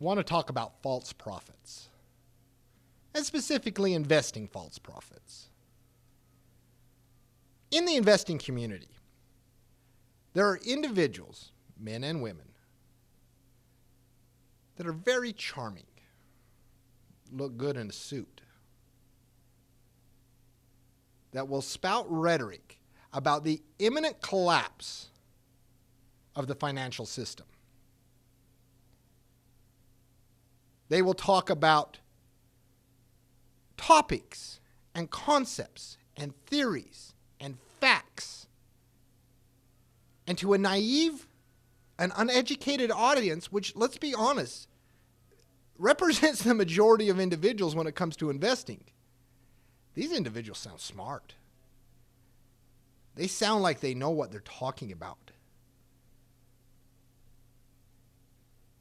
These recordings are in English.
want to talk about false prophets, and specifically investing false prophets. In the investing community, there are individuals, men and women, that are very charming, look good in a suit, that will spout rhetoric about the imminent collapse of the financial system. They will talk about topics and concepts and theories and facts. And to a naive and uneducated audience, which, let's be honest, represents the majority of individuals when it comes to investing, these individuals sound smart. They sound like they know what they're talking about.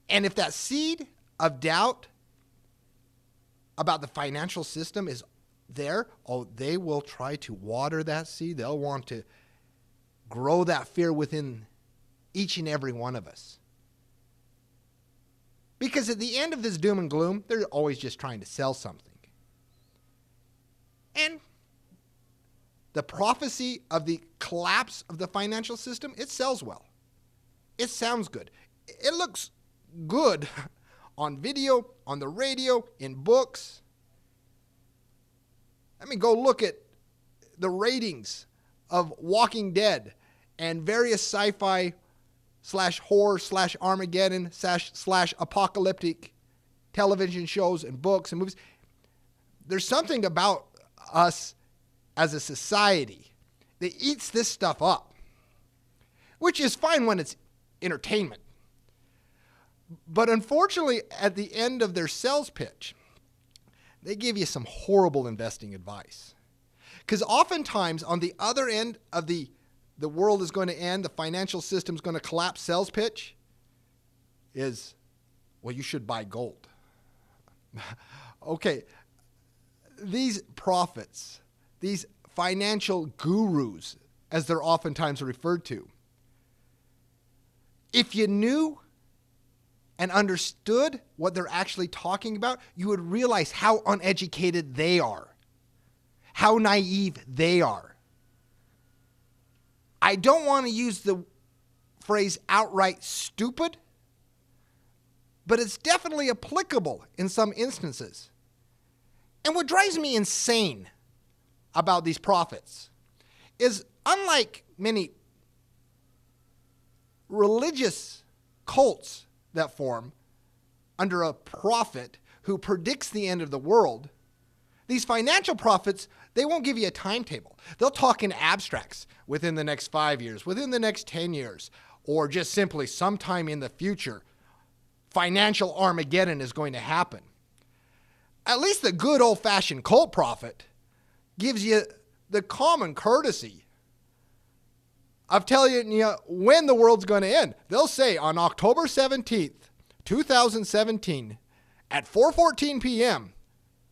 And if that seed of doubt about the financial system is there, they will try to water that seed. They'll want to grow that fear within each and every one of us. Because at the end of this doom and gloom, they're always just trying to sell something. And the prophecy of the collapse of the financial system, it sells well. It sounds good. It looks good on video, on the radio, in books. I mean, go look at the ratings of Walking Dead and various sci-fi / horror / Armageddon / apocalyptic television shows and books and movies. There's something about us as a society that eats this stuff up, which is fine when it's entertainment. But unfortunately, at the end of their sales pitch, they give you some horrible investing advice. Because oftentimes on the other end of the world is going to end, the financial system is going to collapse sales pitch is, well, you should buy gold. Okay, these prophets, these financial gurus, as they're oftentimes referred to, if you knew and understood what they're actually talking about, you would realize how uneducated they are, how naive they are. I don't want to use the phrase outright stupid, but it's definitely applicable in some instances. And what drives me insane about these prophets is, unlike many religious cults that form under a prophet who predicts the end of the world, these financial prophets, they won't give you a timetable. They'll talk in abstracts within the next 5 years, within the next 10 years, or just simply sometime in the future, financial Armageddon is going to happen. At least the good old-fashioned cult prophet gives you the common courtesy of telling you when the world's going to end. They'll say on October 17th, 2017, at 4:14 p.m.,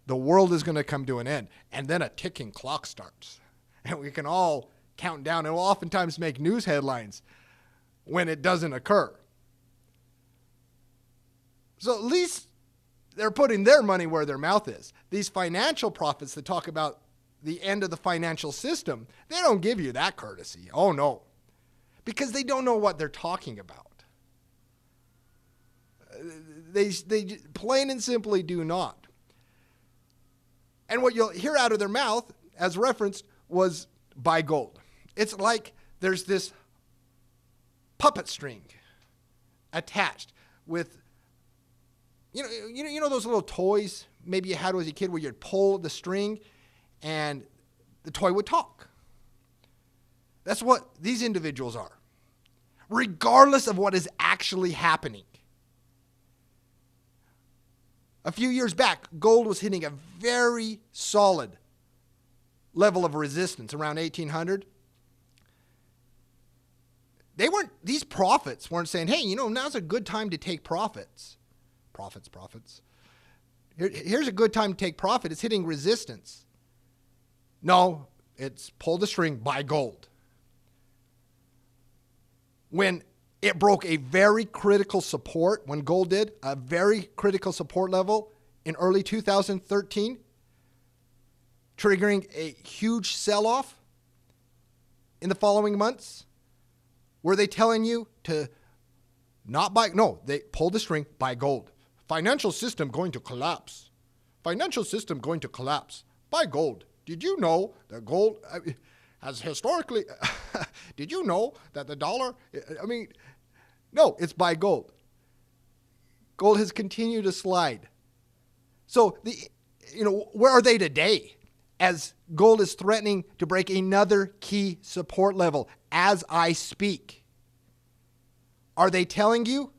the world is going to come to an end. And then a ticking clock starts. And we can all count down. It will oftentimes make news headlines when it doesn't occur. So at least they're putting their money where their mouth is. These financial prophets that talk about the end of the financial system, they don't give you that courtesy. Oh, no. Because they don't know what they're talking about. They plain and simply do not. And what you'll hear out of their mouth, as referenced, was buy gold. It's like there's this puppet string attached with, you know those little toys maybe you had as a kid where you'd pull the string and the toy would talk. That's what these individuals are, regardless of what is actually happening. A few years back, gold was hitting a very solid level of resistance around 1800. These prophets weren't saying, hey, now's a good time to take profits. Profits. Here's a good time to take profit. It's hitting resistance. No, it's pull the string, buy gold. When It broke a very critical support when gold did, a very critical support level in early 2013, triggering a huge sell-off in the following months. Were they telling you to not buy? No, they pulled the string, buy gold. Financial system going to collapse. Financial system going to collapse. Buy gold. Did you know that gold has historically, did you know that the dollar, no, it's buy gold. Gold has continued to slide. So, where are they today as gold is threatening to break another key support level as I speak? Are they telling you,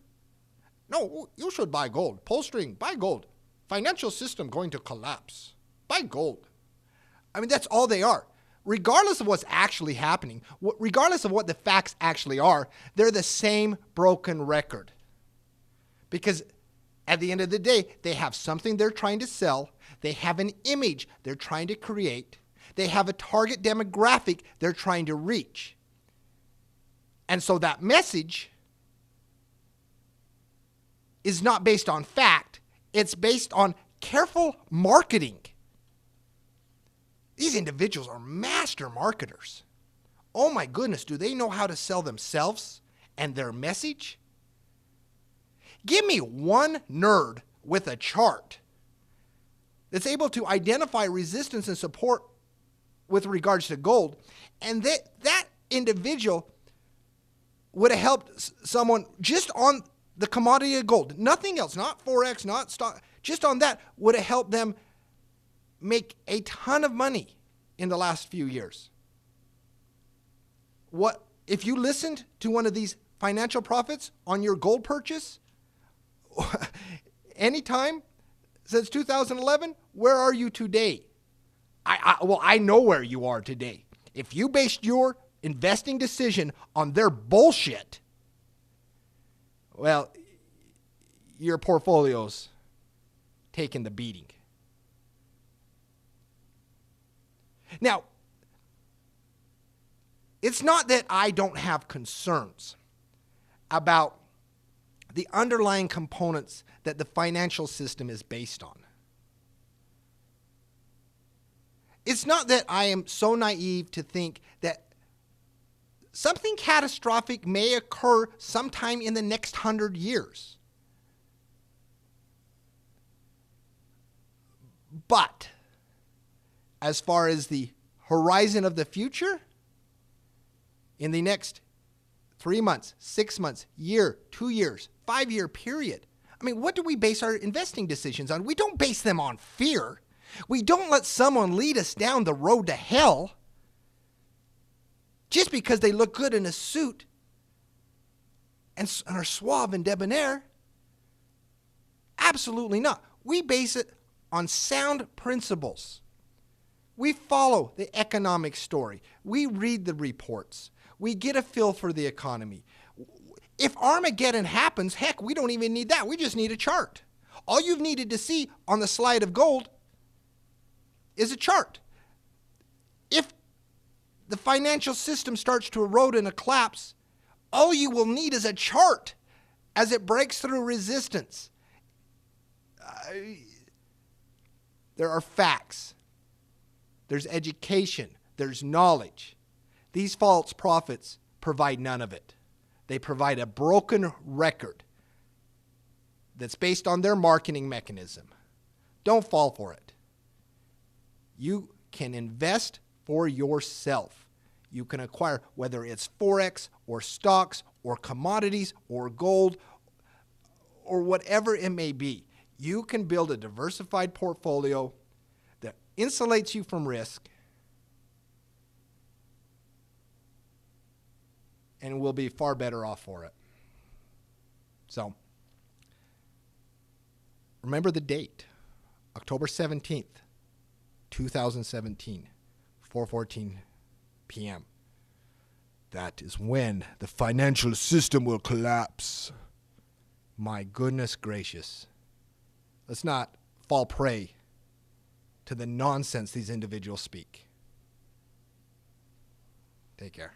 no, you should buy gold. Pull string, buy gold. Financial system going to collapse. Buy gold. That's all they are. Regardless of what's actually happening, regardless of what the facts actually are, they're the same broken record. Because at the end of the day, they have something they're trying to sell. They have an image they're trying to create. They have a target demographic they're trying to reach. And so that message is not based on fact. It's based on careful marketing. These individuals are master marketers. Oh my goodness, do they know how to sell themselves and their message? Give me one nerd with a chart that's able to identify resistance and support with regards to gold, and that individual would have helped someone just on the commodity of gold. Nothing else, not Forex, not stock, just on that would have helped them make a ton of money in the last few years. What if you listened to one of these financial prophets on your gold purchase anytime since 2011? Where are you today? I know where you are today. If you based your investing decision on their bullshit, well, your portfolio's taking the beating. Now, it's not that I don't have concerns about the underlying components that the financial system is based on. It's not that I am so naive to think that something catastrophic may occur sometime in the next 100 years. But as far as the horizon of the future, in the next 3 months, 6 months, year, 2 years, 5-year period, what do we base our investing decisions on? We don't base them on fear. We don't let someone lead us down the road to hell just because they look good in a suit and are suave and debonair. Absolutely not. We base it on sound principles. We follow the economic story. We read the reports. We get a feel for the economy. If Armageddon happens, heck, we don't even need that. We just need a chart. All you've needed to see on the slide of gold is a chart. If the financial system starts to erode and collapse, all you will need is a chart as it breaks through resistance. There are facts. There's education. There's knowledge. These false prophets provide none of it. They provide a broken record that's based on their marketing mechanism. Don't fall for it. You can invest for yourself. You can acquire, whether it's Forex or stocks or commodities or gold or whatever it may be. You can build a diversified portfolio that insulates you from risk and will be far better off for it. So, remember the date, October 17th, 2017, 4:14 p.m. That is when the financial system will collapse. My goodness gracious. Let's not fall prey to the nonsense these individuals speak. Take care.